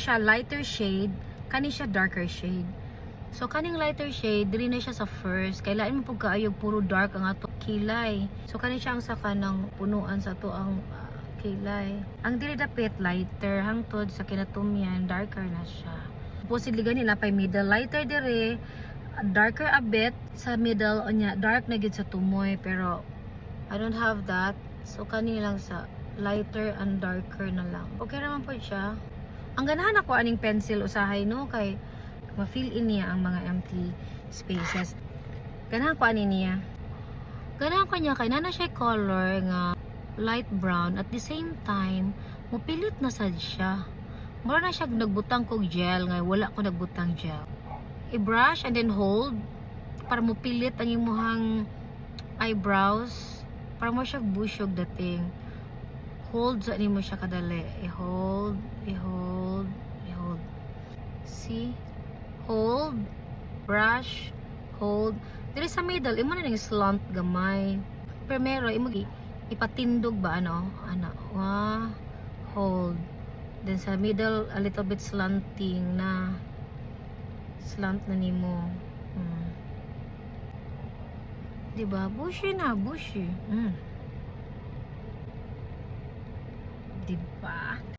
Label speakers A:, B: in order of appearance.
A: siya lighter shade, kani siya darker shade. So kaning lighter shade dili na siya sa first, kailangan mo pug kaayog puro dark ang ato kilay. So kani siya ang saka ng punuan sa ato ang kilay. Ang dili dapit lighter hangtod sa kinatumyan darker na siya. Supposedly gani na pay middle lighter dire, darker a bit sa middle onya, dark na gid sa tumoy, pero I don't have that. So kani lang sa lighter and darker na lang. Okay naman po siya. Ang ganahan ako aning pencil usahay no kay ma-fill in niya ang mga empty spaces. Ganahan ko ani niya. Ganahan ko niya kay nana siya color nga light brown, at the same time mupilit na sad siya. Mura na siya nagbutang kog gel nga wala ko nagbutang gel. I-brush and then hold para mupilit ang imuhang eyebrows, para mo siya busyog dating. Hold sa nimo siya kadali. I-hold, i-hold, i-hold. See? Hold, brush, hold. Dili sa middle, imo na ning slant gamay. Primero, imo ipatindog ba ano? Hold. Then sa middle, a little bit slanting na. Slant na nimo. Diba? Bushy na, bushy. Diba?